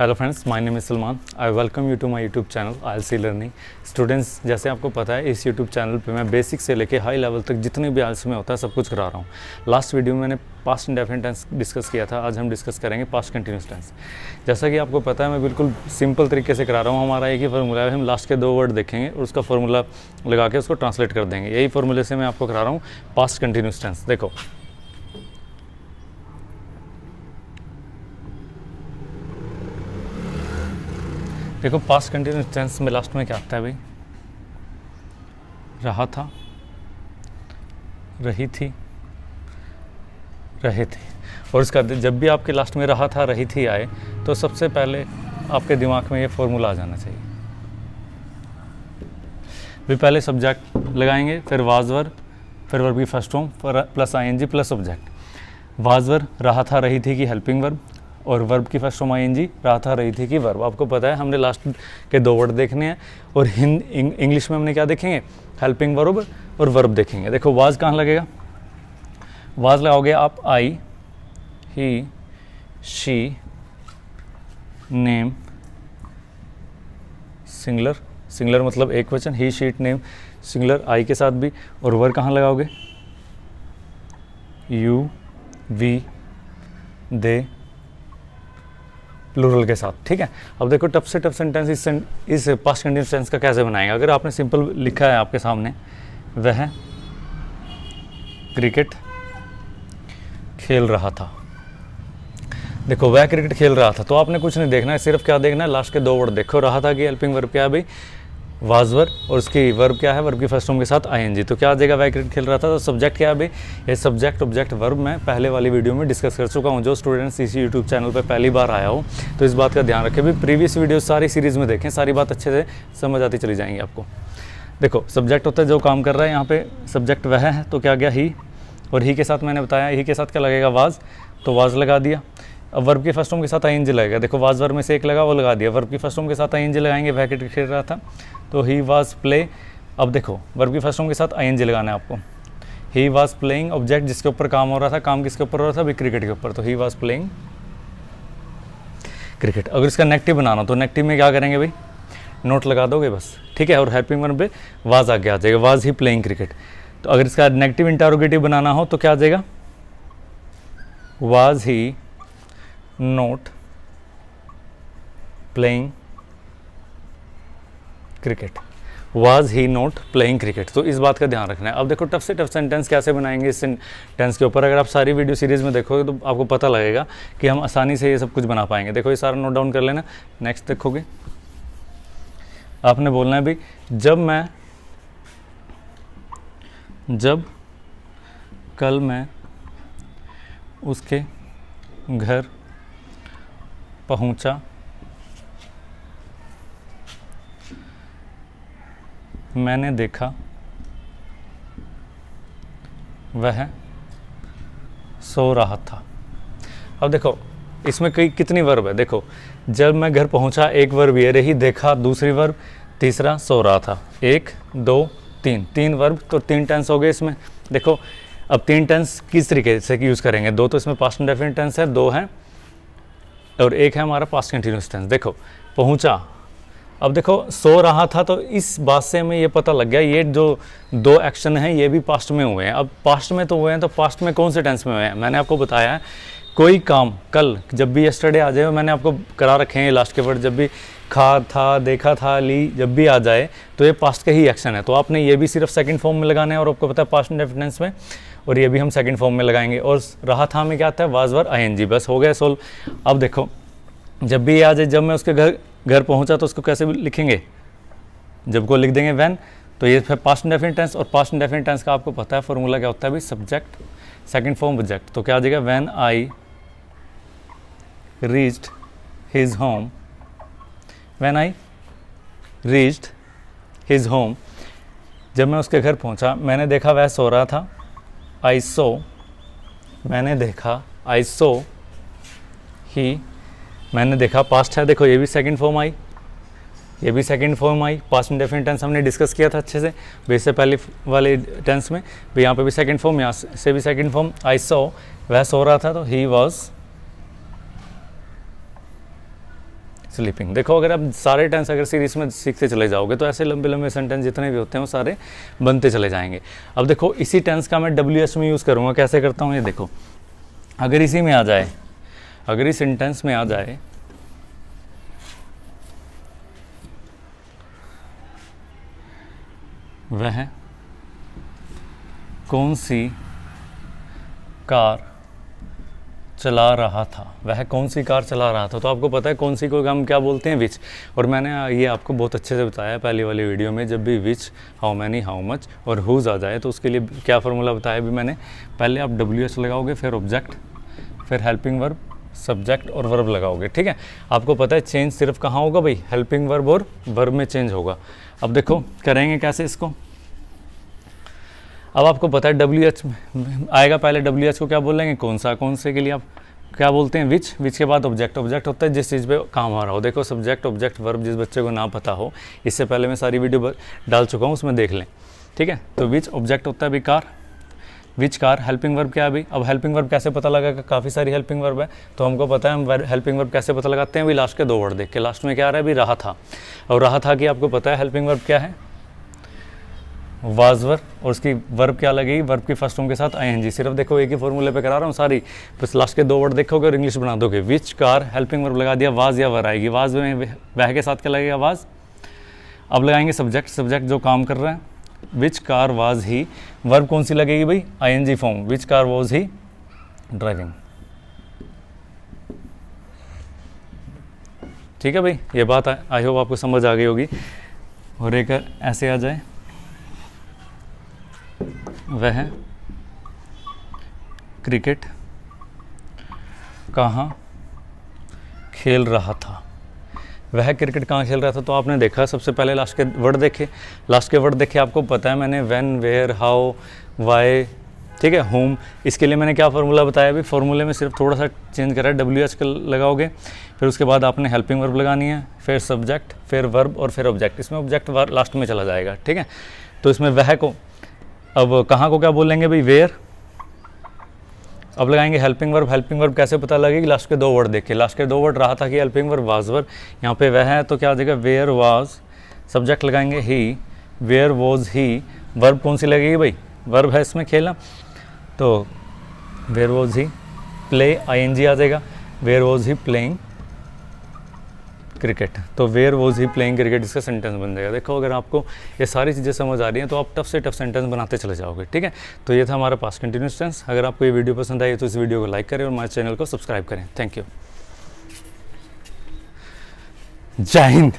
Hello friends, my name is Salman. I welcome you to my YouTube channel ILC learning. Students, जैसे आपको पता है इस यूट्यूब चैनल पे मैं बेसिक से लेके हाई लेवल तक जितने भी आईएलसी में होता है सब कुछ करा रहा हूँ। लास्ट वीडियो में मैंने पास्ट इंडेफिनिट टेंस डिस्कस किया था, आज हम डिस्कस करेंगे पास्ट कंटिन्यूस टेंस। जैसा कि आपको पता है मैं बिल्कुल सिंपल तरीके से करा रहा हूँ। हमारा एक ही फार्मूला है, हम लास्ट के 2 वर्ड देखेंगे और उसका फार्मूला लगा के उसको ट्रांसलेट कर देंगे। यही फार्मूले से मैं आपको करा रहा हूँ पास्ट कंटिन्यूस टेंस। देखो पास्ट कंटिन्यूस टेंस में लास्ट में क्या आता है भाई? रहा था, रही थी, रहे थे। और इसका जब भी आपके लास्ट में रहा था, रही थी आए तो सबसे पहले आपके दिमाग में ये फॉर्मूला आ जाना चाहिए। भी पहले सब्जेक्ट लगाएंगे, फिर वाज वर्ब, फिर वर्ब की first form plus ING plus object. Was verb रहा था, रही थी की हेल्पिंग वर्ब, और वर्ब की फर्स्ट फॉर्म आईएनजी, रहा था, रही थी की वर्ब। आपको पता है हमने लास्ट के 2 वर्ड देखने हैं और इंग्लिश में हमने क्या देखेंगे? हेल्पिंग वर्ब और वर्ब देखेंगे। देखो वाज कहाँ लगेगा? वाज लगाओगे आप आई, ही, शी, नेम, सिंगुलर, सिंगुलर मतलब एक वचन, ही, शी, इट, नेम, सिंगुलर आई के साथ भी। और वर्ब कहाँ लगाओगे? यू, वी, दे, प्लूरल के साथ। ठीक है। अब देखो टफ से टफ सेंटेंस इस पास्ट कंटिन्यूस टेंस का कैसे बनाएंगे। अगर आपने सिंपल लिखा है आपके सामने, वह क्रिकेट खेल रहा था। देखो वह क्रिकेट खेल रहा था तो आपने कुछ नहीं देखना है, सिर्फ क्या देखना है? लास्ट के 2 वर्ड देखो। रहा था कि हेल्पिंग वर्ब क्या है भाई? वाज वर्ब, और उसकी वर्ब क्या है? वर्ब की फर्स्ट फॉर्म के साथ आईएनजी। तो क्या आ जाएगा? वह क्रिकेट खेल रहा था। तो सब्जेक्ट क्या है भाई? ये सब्जेक्ट ऑब्जेक्ट वर्ब मैं पहले वाली वीडियो में डिस्कस कर चुका हूँ। जो स्टूडेंट्स इसी यूट्यूब चैनल पर पहली बार आया हो तो इस बात का ध्यान रखें भी, प्रीवियस वीडियो सारी सीरीज़ में देखें, सारी बात अच्छे से समझ आती चली जाएंगी आपको। देखो सब्जेक्ट होता है जो काम कर रहा है, यहाँ पे सब्जेक्ट वह है तो क्या गया? ही, और ही के साथ मैंने बताया ही के साथ क्या लगेगा? वाज, तो वाज लगा दिया। अब वर्ब की फर्स्ट फॉर्म के साथ आईएनजी लगेगा। देखो वाज वर्ब में से एक लगा, वो लगा दिया। वर्ब की फर्स्ट फॉर्म के साथ आईएनजी लगाएंगे, वह क्रिकेट खेल रहा था तो ही वाज प्ले। अब देखो वर्ब की फर्स्ट फॉर्म के साथ आईएनजी लगाना है आपको। ही वाज प्लेइंग, ऑब्जेक्ट जिसके ऊपर काम हो रहा था, काम किसके ऊपर हो रहा था? भी क्रिकेट के ऊपर, तो ही वाज प्लेइंग क्रिकेट। अगर इसका नेगेटिव बनाना तो नेगेटिव में क्या करेंगे भाई? नोट लगा दोगे बस। ठीक है। और हेल्पिंग वर्ब पे वाज आगे आ जाएगा, वाज ही प्लेइंग क्रिकेट। तो अगर इसका नेगेटिव इंटरोगेटिव बनाना हो तो क्या आ जाएगा? Was he note playing cricket. Was he note playing cricket. तो इस बात का ध्यान रखना है। अब देखो टफ से टफ सेंटेंस कैसे बनाएंगे इस टेंस के ऊपर। अगर आप सारी वीडियो सीरीज़ में देखोगे तो आपको पता लगेगा कि हम आसानी से ये सब कुछ बना पाएंगे। देखो ये सारा नोट डाउन कर लेना। नेक्स्ट देखोगे आपने बोलना है भाई, जब कल मैं उसके घर पहुंचा, मैंने देखा वह सो रहा था। अब देखो इसमें कितनी वर्ब है? देखो जब मैं घर पहुंचा एक वर्ब ये रही, देखा दूसरी वर्ब, तीसरा सो रहा था। 1 2 3 वर्ब, तो 3 टेंस हो गए इसमें। देखो अब 3 टेंस किस तरीके से यूज़ करेंगे? 2 तो इसमें पास्ट इंडेफिनिट टेंस है, 2 हैं और 1 है हमारा पास्ट कंटिन्यूस टेंस। देखो पहुंचा, अब देखो सो रहा था, तो इस बात से हमें ये पता लग गया ये जो 2 एक्शन हैं ये भी पास्ट में हुए हैं। अब पास्ट में तो हुए हैं तो पास्ट में कौन से टेंस में हुए हैं? मैंने आपको बताया है कोई काम कल, जब भी यस्टरडे आ जाए, मैंने आपको करा रखे हैं लास्ट के वर्ड, जब भी खा था, देखा था, ली, जब भी आ जाए तो ये पास्ट का ही एक्शन है। तो आपने ये भी सिर्फ सेकंड फॉर्म में लगाना है और आपको पता है पास्ट इंडेफिनिट टेंस में, और ये भी हम सेकंड फॉर्म में लगाएंगे। और रहा था में क्या आता है? Was verb ING. बस हो गया सोल्व। अब देखो जब भी ये आ जाए, जब मैं उसके घर पहुंचा तो उसको कैसे लिखेंगे? जब को लिख देंगे व्हेन, तो ये फिर पास्ट इंडेफिनिट टेंस। और पास्ट इंडेफिनिट टेंस का आपको पता है फॉर्मूला क्या होता है भाई? Subject second form object. तो क्या आ जाएगा? When I reached his home, when I reached his home, जब मैं उसके घर पहुंचा, मैंने देखा वह सो रहा था। आई सो, मैंने देखा, आई सो ही, मैंने देखा पास्ट है। देखो ये भी सेकंड फॉर्म आई, ये भी second form I. Past indefinite tense हमने डिस्कस किया था अच्छे से बेस से पहले वाले टेंस में भी। यहाँ पे भी सेकंड फॉर्म, यहाँ से भी सेकंड फॉर्म। आई सो, वह सो रहा था तो ही वॉज स्लीपिंग। देखो अगर आप सारे टेंस अगर सीरीज में सीखते चले जाओगे तो ऐसे लंबे लंबे सेंटेंस जितने भी होते हैं वो सारे बनते चले जाएंगे। अब देखो इसी टेंस का मैं WH में यूज़ करूँगा। कैसे करता हूँ ये देखो, अगर इसी में आ जाए, अगर इस सेंटेंस में आ जाए वह कौन सी कार चला रहा था, वह कौन सी कार चला रहा था, तो आपको पता है कौन सी को हम क्या बोलते हैं, विच। और मैंने ये आपको बहुत अच्छे से बताया पहली वाली वीडियो में, जब भी विच, हाउ मैनी, हाउ मच और हुज आ जाए तो उसके लिए क्या फार्मूला बताया भी मैंने। पहले आप WH लगाओगे, फिर ऑब्जेक्ट, फिर हेल्पिंग वर्ब, सब्जेक्ट और वर्ब लगाओगे, ठीक है। आपको पता है चेंज सिर्फ कहाँ होगा भाई, हेल्पिंग वर्ब और वर्ब में चेंज होगा। अब देखो करेंगे कैसे इसको। अब आपको पता है WH आएगा, पहले WH को क्या बोलेंगे, कौन सा, कौन से के लिए आप क्या बोलते हैं, विच के बाद ऑब्जेक्ट। ऑब्जेक्ट होता है जिस चीज़ पे काम आ रहा हो। देखो सब्जेक्ट, ऑब्जेक्ट, वर्ब, जिस बच्चे को ना पता हो, इससे पहले मैं सारी वीडियो डाल चुका हूँ, उसमें देख लें, ठीक है। तो विच ऑब्जेक्ट होता है अभी car, which car. Helping verb क्या है अभी, अब हेल्पिंग वर्ब कैसे पता लगेगा, काफ़ी सारी हेल्पिंग वर्ब है तो हमको पता है हम हेल्पिंग वर्ब कैसे पता लगाते हैं, अभी लास्ट के 2 वर्ड देख के। लास्ट में क्या आ रहा है अभी, रहा था, और रहा था कि आपको पता है हेल्पिंग वर्ब क्या है, वाज वर्ब, और उसकी वर्ब क्या लगेगी, वर्ब की फर्स्ट फॉर्म के साथ ING। सिर्फ देखो एक ही फॉर्मूले पे करा रहा हूँ सारी, बस लास्ट के 2 वर्ड देखोगे और इंग्लिश बना दोगे। विच कार, हेल्पिंग वर्ब लगा दिया, वाज या वर आएगी, वाज में वह के साथ क्या लगेगा, वाज। अब लगाएंगे सब्जेक्ट, सब्जेक्ट जो काम कर रहा है, which car was he, verb कौन सी लगेगी भाई, ING form, which car was he driving, ठीक है भाई। ये बात आई होप आपको समझ आ गई होगी। और एक ऐसे आ जाए, वह क्रिकेट कहाँ खेल रहा था, वह क्रिकेट कहाँ खेल रहा था, तो आपने देखा सबसे पहले लास्ट के वर्ड देखे, लास्ट के वर्ड देखे, आपको पता है मैंने व्हेन, वेयर, हाउ, वाई, ठीक है, होम। इसके लिए मैंने क्या फार्मूला बताया अभी, फार्मूले में सिर्फ थोड़ा सा चेंज करा है, WH का लगाओगे, फिर उसके बाद आपने हेल्पिंग वर्ब लगानी है, फिर सब्जेक्ट, फिर वर्ब और फिर ऑब्जेक्ट। इसमें ऑब्जेक्ट लास्ट में चला जाएगा, ठीक है। तो इसमें वह को, अब कहाँ को क्या बोलेंगे भाई, वेयर। अब लगाएंगे हेल्पिंग वर्ब, हेल्पिंग वर्ब कैसे पता लगेगी, लास्ट के 2 वर्ड देख के। लास्ट के 2 वर्ड रहा था कि हेल्पिंग वर्ब, वाज वर्ब, यहाँ पे वह है तो क्या आ जाएगा, वेयर वाज, सब्जेक्ट लगाएंगे he, where was he, verb कौन सी लगेगी भाई, वर्ब है इसमें खेलना, तो where was he, play ING आ जाएगा, where was he playing cricket, तो where was he playing cricket, इसका सेंटेंस बन जाएगा। देखो अगर आपको ये सारी चीज़ें समझ आ रही हैं तो आप टफ से टफ सेंटेंस बनाते चले जाओगे, ठीक है। तो ये था हमारा पास्ट कंटिन्यूस टेंस। अगर आपको ये वीडियो पसंद आई तो इस वीडियो को लाइक करें और हमारे चैनल को सब्सक्राइब करें। थैंक यू, जय हिंद।